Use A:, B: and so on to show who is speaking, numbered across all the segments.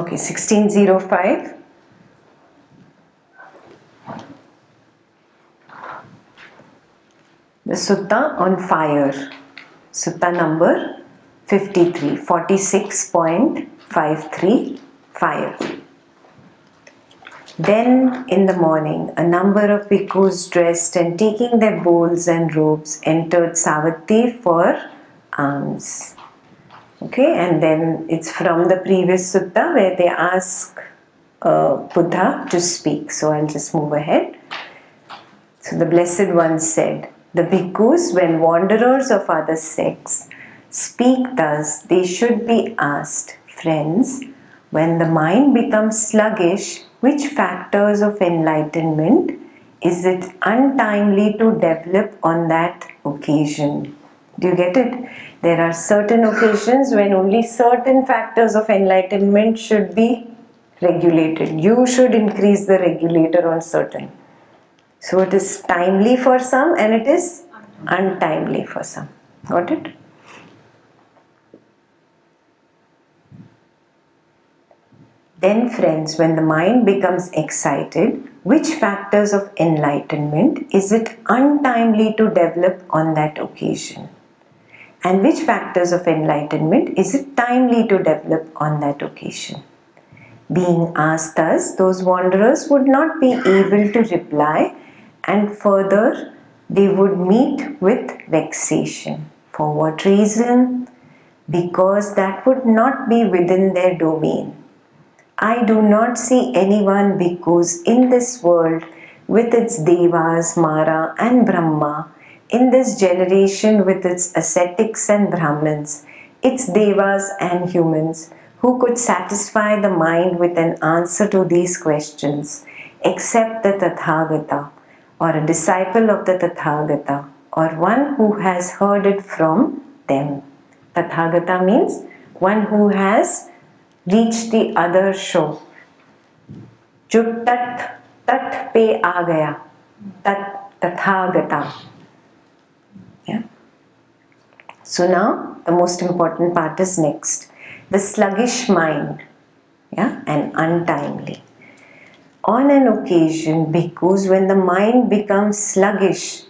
A: Okay, 1605. The Sutta on fire. Sutta number 53, 46.53, fire. Then in the morning, a number of bhikkhus dressed and taking their bowls and robes entered Savatthi for alms. Okay, and then it's from the previous sutta where they ask Buddha to speak. So I'll just move ahead. So the Blessed One said, the bhikkhus, when wanderers of other sects speak thus, they should be asked, friends, when the mind becomes sluggish, which factors of enlightenment is it untimely to develop on that occasion? Do you get it? There are certain occasions when only certain factors of enlightenment should be regulated. You should increase the regulator on certain. So it is timely for some and it is untimely for some. Got it? Then friends, when the mind becomes excited, which factors of enlightenment is it untimely to develop on that occasion? And which factors of enlightenment is it timely to develop on that occasion? Being asked thus, those wanderers would not be able to reply, and further they would meet with vexation. For what reason? Because that would not be within their domain. I do not see anyone bhikkhus in this world with its devas, Mara and Brahma, in this generation with its ascetics and Brahmins, its devas and humans, who could satisfy the mind with an answer to these questions, except the Tathagata, or a disciple of the Tathagata, or one who has heard it from them. Tathagata means one who has reached the other shore. जो तट पे आ गया, Tathagata. Yeah. So now the most important part is next. The sluggish mind, yeah, and untimely. On an occasion, bhikkhus, when the mind becomes sluggish,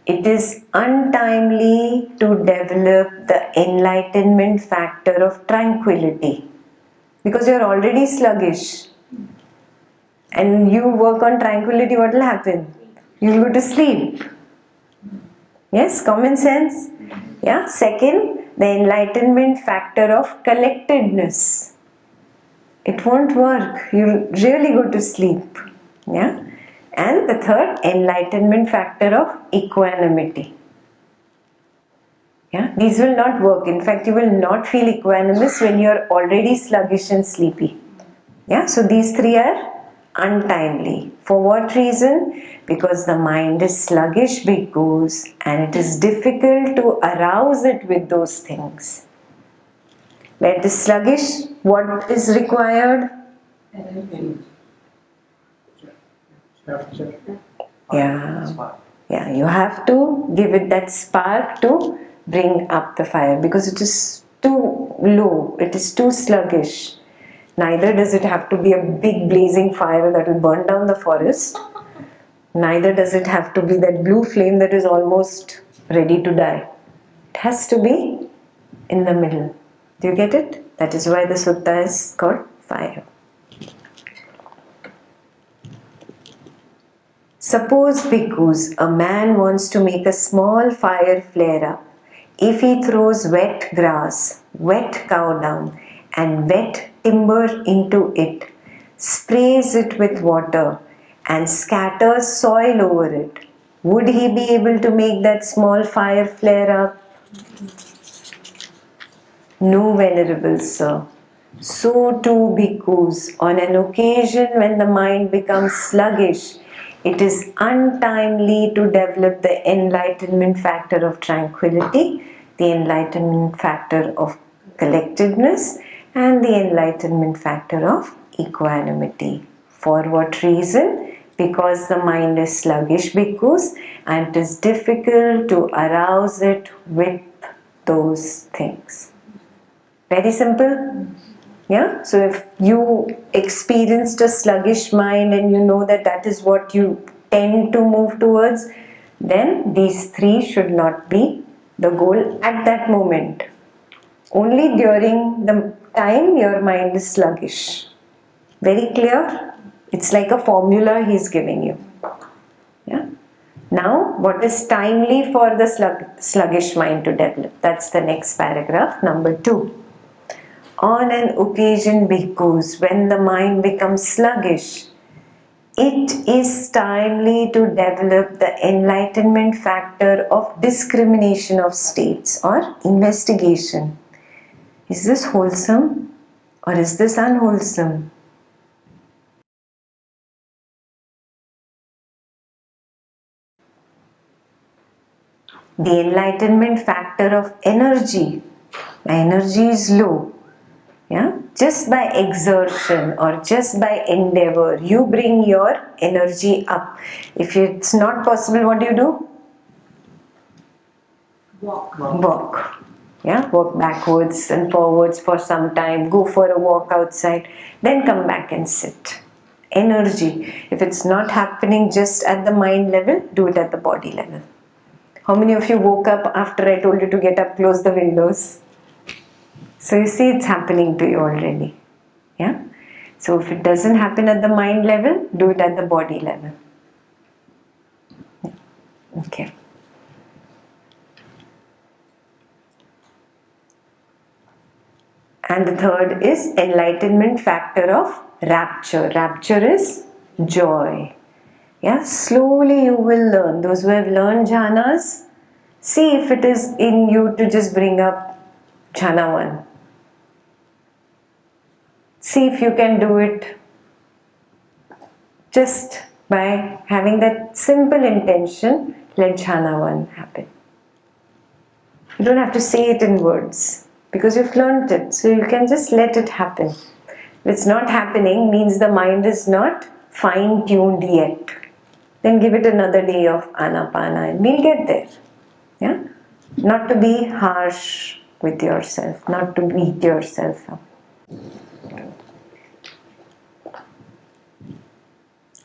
A: it is untimely to develop the enlightenment factor of tranquility. Because you are already sluggish. And you work on tranquility, what will happen? You will go to sleep. Yes, common sense. Yeah. Second, the enlightenment factor of collectedness. It won't work. You'll really go to sleep. Yeah. And the third, enlightenment factor of equanimity. Yeah. These will not work. In fact, you will not feel equanimous when you are already sluggish and sleepy. Yeah. So these three are untimely. For what reason? Because the mind is sluggish, bhikkhus, and it is difficult to arouse it with those things. Where it is sluggish, what is required? Yeah, you have to give it that spark to bring up the fire, because it is too low, it is too sluggish. Neither does it have to be a big blazing fire that will burn down the forest. Neither does it have to be that blue flame that is almost ready to die. It has to be in the middle. Do you get it? That is why the sutta is called fire. Suppose, bhikkhus, a man wants to make a small fire flare up. If he throws wet grass, wet cow dung, and wet timber into it, sprays it with water, and scatters soil over it, would he be able to make that small fire flare up? No, venerable sir. So too, bhikkhus, on an occasion when the mind becomes sluggish, it is untimely to develop the enlightenment factor of tranquility, the enlightenment factor of collectedness, and the enlightenment factor of equanimity. For what reason? Because the mind is sluggish, bhikkhus, and it is difficult to arouse it with those things. Very simple. Yeah, so if you experienced a sluggish mind and you know that that is what you tend to move towards, then these three should not be the goal at that moment. Only during the time your mind is sluggish. Very clear? It's like a formula he's giving you. Yeah. Now, what is timely for the sluggish mind to develop? That's the next paragraph, number 2. On an occasion, because when the mind becomes sluggish, it is timely to develop the enlightenment factor of discrimination of states or investigation. Is this wholesome or is this unwholesome? The enlightenment factor of energy. My energy is low. Yeah, just by exertion or just by endeavor, you bring your energy up. If it's not possible, what do? Walk. Yeah, walk backwards and forwards for some time, go for a walk outside, then come back and sit. Energy. If it's not happening just at the mind level, do it at the body level. How many of you woke up after I told you to get up, close the windows? So you see it's happening to you already. Yeah. So if it doesn't happen at the mind level, do it at the body level. Okay. And the third is enlightenment factor of rapture. Rapture is joy. Yeah, slowly you will learn. Those who have learned jhanas, see if it is in you to just bring up jhana 1. See if you can do it just by having that simple intention, let jhana 1 happen. You don't have to say it in words because you've learned it. So you can just let it happen. If it's not happening, means the mind is not fine-tuned yet. Then give it another day of anapana and we'll get there. Yeah? Not to be harsh with yourself, not to beat yourself up.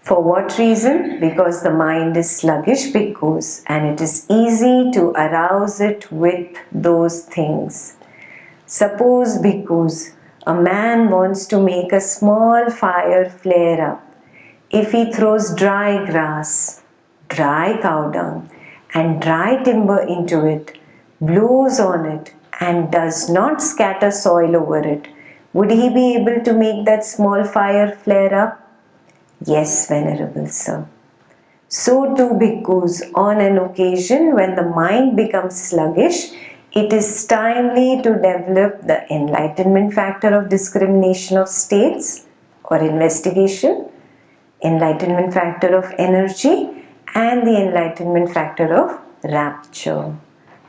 A: For what reason? Because the mind is sluggish, because and it is easy to arouse it with those things. Suppose because a man wants to make a small fire flare up. If he throws dry grass, dry cow dung and dry timber into it, blows on it and does not scatter soil over it, would he be able to make that small fire flare up? Yes, Venerable Sir. So too, because on an occasion when the mind becomes sluggish, it is timely to develop the enlightenment factor of discrimination of states or investigation, enlightenment factor of energy, and the enlightenment factor of rapture.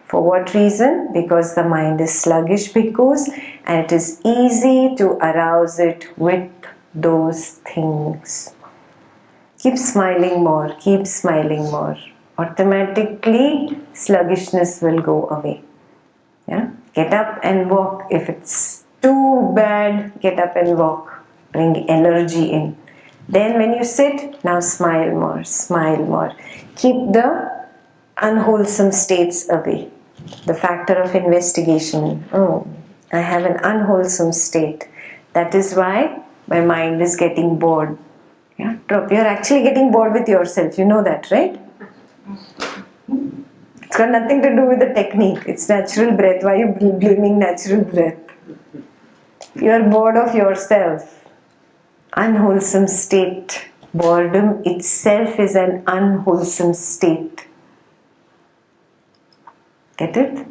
A: For what reason? Because the mind is sluggish, because and it is easy to arouse it with those things. Keep smiling more, keep smiling more. Automatically sluggishness will go away. Yeah? Get up and walk. If it's too bad, get up and walk. Bring energy in. Then when you sit, now smile more, smile more. Keep the unwholesome states away. The factor of investigation. Oh, I have an unwholesome state. That is why my mind is getting bored. Yeah, drop. You're actually getting bored with yourself. You know that, right? It's got nothing to do with the technique. It's natural breath. Why are you blaming natural breath? You're bored of yourself. Unwholesome state. Boredom itself is an unwholesome state. Get it?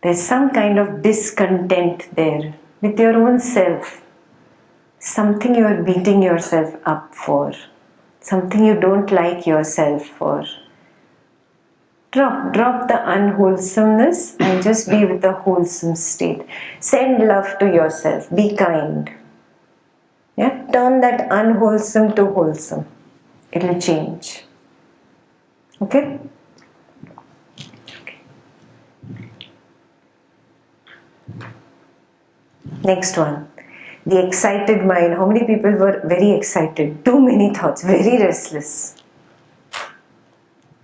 A: There's some kind of discontent there with your own self. Something you are beating yourself up for. Something you don't like yourself for. Drop the unwholesomeness and just be with the wholesome state. Send love to yourself. Be kind. Yeah? Turn that unwholesome to wholesome. It will change. Okay? Next one. The excited mind. How many people were very excited? Too many thoughts, very restless.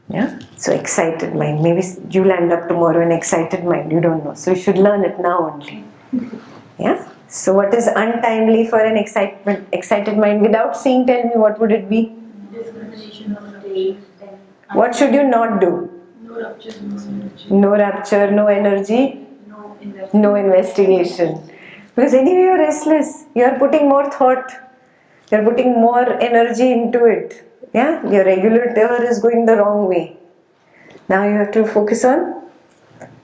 A: Yeah? So excited mind. Maybe you'll end up tomorrow an excited mind. You don't know. So you should learn it now only. Yeah? So what is untimely for an excited mind? Without seeing, tell me what would it be?
B: Discrimination of day.
A: What should you not do?
B: No rupture, no energy.
A: No rapture, no energy,
B: No investigation.
A: no investigation. Because anyway you're restless. You're putting more thought. You're putting more energy into it. Yeah? Your regulator is going the wrong way. Now you have to focus on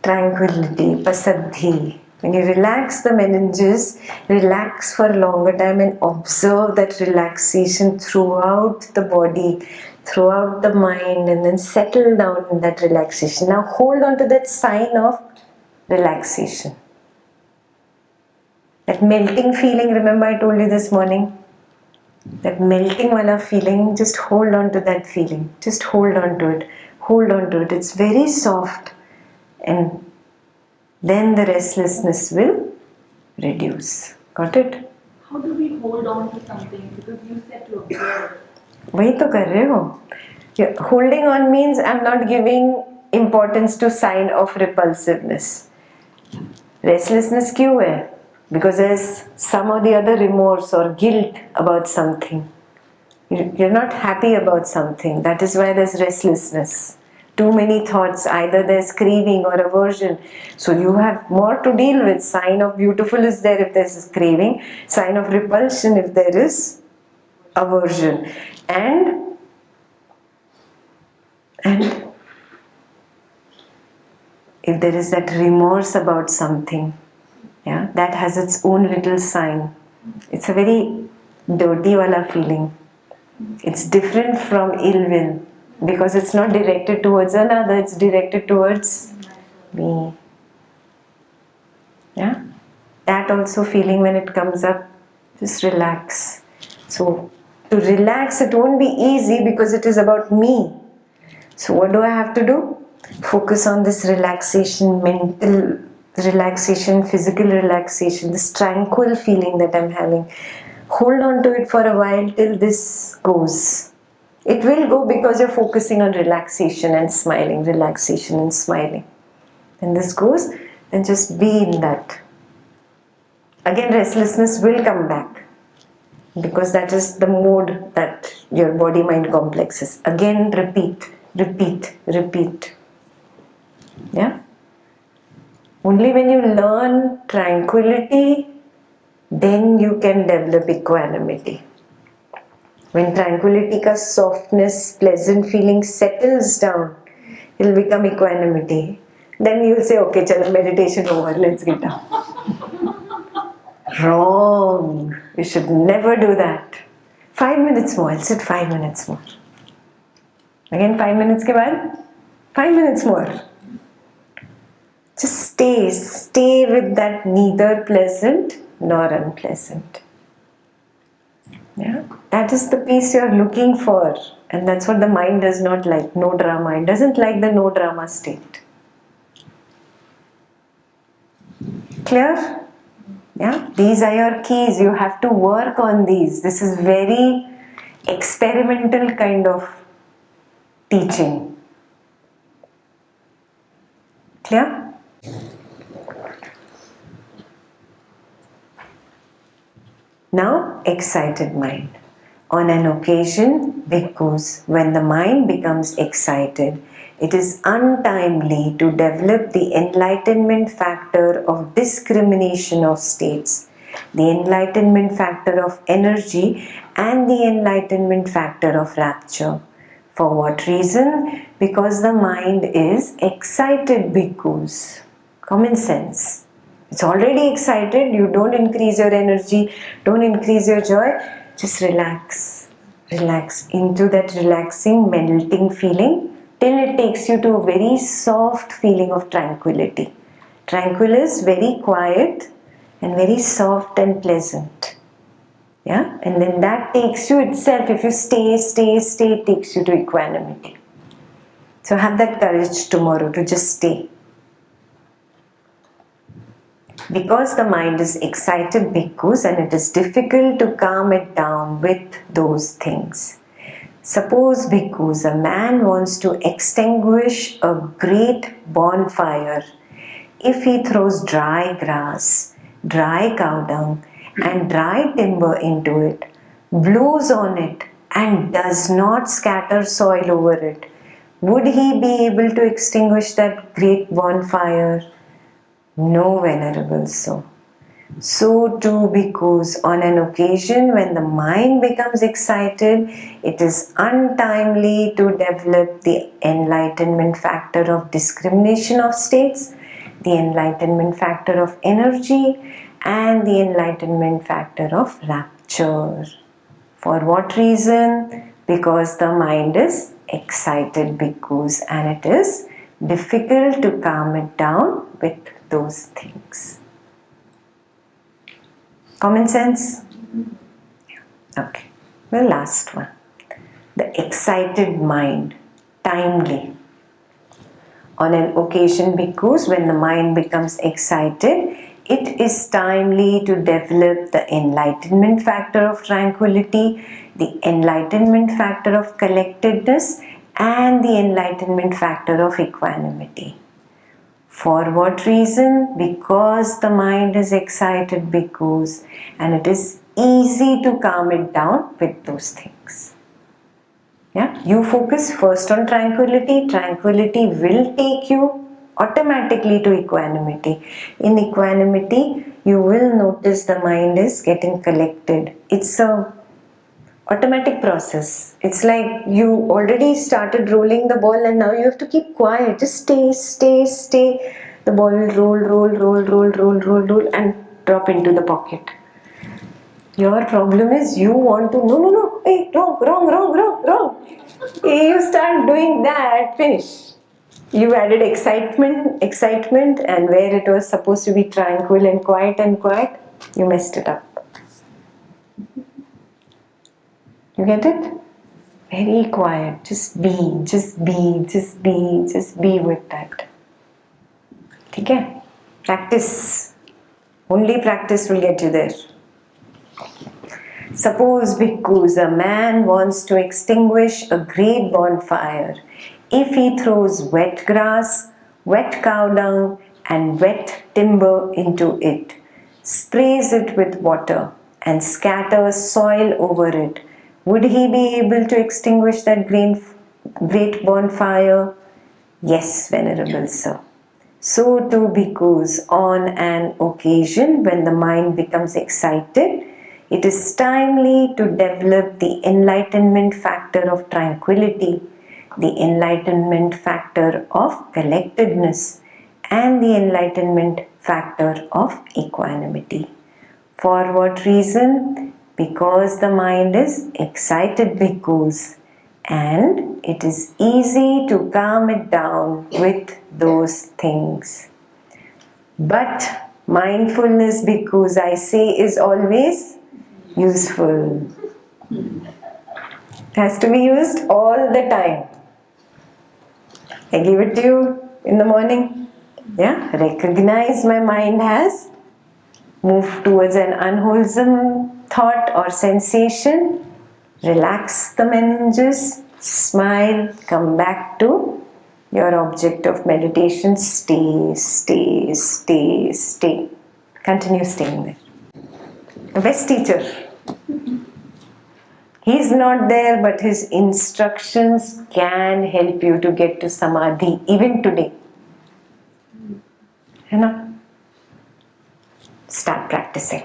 A: tranquility, pasadhi. When you relax the meninges, relax for a longer time and observe that relaxation throughout the body, throughout the mind, and then settle down in that relaxation. Now hold on to that sign of relaxation. That melting feeling, remember I told you this morning? That melting wala feeling, just hold on to that feeling. Just hold on to it. Hold on to it. It's very soft. And then the restlessness will reduce. Got it?
B: How do we hold on to something? Because you said to observe.
A: वही तो कर रहे हो. Holding on means I'm not giving importance to sign of repulsiveness. Restlessness क्यों है? Because there's some or the other remorse or guilt about something. You're not happy about something. That is why there's restlessness. Too many thoughts. Either there's craving or aversion. So you have more to deal with. Sign of beautiful is there if there's craving. Sign of repulsion if there is aversion. And if there is that remorse about something, yeah, that has its own little sign. It's a very dirty wala feeling. It's different from ill will because it's not directed towards another, it's directed towards me. Yeah? That also feeling when it comes up, just relax. So to relax, it won't be easy because it is about me. So what do I have to do? Focus on this relaxation, mental relaxation, physical relaxation, this tranquil feeling that I'm having. Hold on to it for a while till this goes. It will go because you're focusing on relaxation and smiling, relaxation and smiling. When this goes, then just be in that. Again, restlessness will come back because that is the mode that your body-mind complex is. Again, repeat, repeat, repeat. Yeah? Only when you learn tranquility, then you can develop equanimity. When tranquility ka softness, pleasant feeling settles down, it will become equanimity. Then you will say, okay, chalo, meditation over, let's get down. Wrong. You should never do that. 5 minutes more. I'll sit 5 minutes more. Again 5 minutes ke baad, 5 minutes more. Just stay with that neither pleasant nor unpleasant. Yeah, that is the peace you're looking for, and that's what the mind does not like. No drama. It doesn't like the no drama state. Clear? Yeah, these are your keys. You have to work on these. This is very experimental kind of teaching. Clear? Now, excited mind. On an occasion, because when the mind becomes excited, it is untimely to develop the enlightenment factor of discrimination of states, the enlightenment factor of energy, and the enlightenment factor of rapture. For what reason? Because the mind is excited because. Common sense. It's already excited, you don't increase your energy, don't increase your joy, just relax. Relax into that relaxing, melting feeling till it takes you to a very soft feeling of tranquility. Tranquil is very quiet and very soft and pleasant. Yeah? And then that takes you itself, if you stay, it takes you to equanimity. So have that courage tomorrow to just stay. Because the mind is excited, bhikkhus, and it is difficult to calm it down with those things. Suppose, bhikkhus, a man wants to extinguish a great bonfire. If he throws dry grass, dry cow dung, and dry timber into it, blows on it, and does not scatter soil over it, would he be able to extinguish that great bonfire? No, venerable soul. So too, because on an occasion when the mind becomes excited, it is untimely to develop the enlightenment factor of discrimination of states, the enlightenment factor of energy, and the enlightenment factor of rapture. For what reason? Because the mind is excited, because, and it is difficult to calm it down with those things. Common sense? Okay. The last one. The excited mind. Timely. On an occasion, because when the mind becomes excited, it is timely to develop the enlightenment factor of tranquility, the enlightenment factor of collectedness, and the enlightenment factor of equanimity. For what reason? Because the mind is excited, because, and it is easy to calm it down with those things. Yeah, you focus first on tranquility. Tranquility will take you automatically to equanimity. In equanimity, you will notice the mind is getting collected. It's a automatic process. It's like you already started rolling the ball and now you have to keep quiet. Just stay. The ball will roll and drop into the pocket. Your problem is you want to, no, hey, wrong. Hey, you start doing that, finish. You added excitement, and where it was supposed to be tranquil and quiet, you messed it up. You get it? Very quiet. Just be with that. Okay? Practice. Only practice will get you there. Suppose, bhikkhus, a man wants to extinguish a great bonfire. If he throws wet grass, wet cow dung, and wet timber into it, sprays it with water, and scatters soil over it, would he be able to extinguish that great bonfire? Yes, venerable sir. So too, bhikkhus, on an occasion when the mind becomes excited, it is timely to develop the enlightenment factor of tranquility, the enlightenment factor of collectedness, and the enlightenment factor of equanimity. For what reason? Because the mind is excited, bhikkhus, and it is easy to calm it down with those things. But mindfulness, bhikkhus, I say, is always useful. It has to be used all the time. I give it to you in the morning. Yeah, recognize my mind has moved towards an unwholesome thought or sensation. Relax the meninges, smile, come back to your object of meditation. Stay. Continue staying there. The best teacher. He's not there, but his instructions can help you to get to samadhi even today. You know? Start practicing.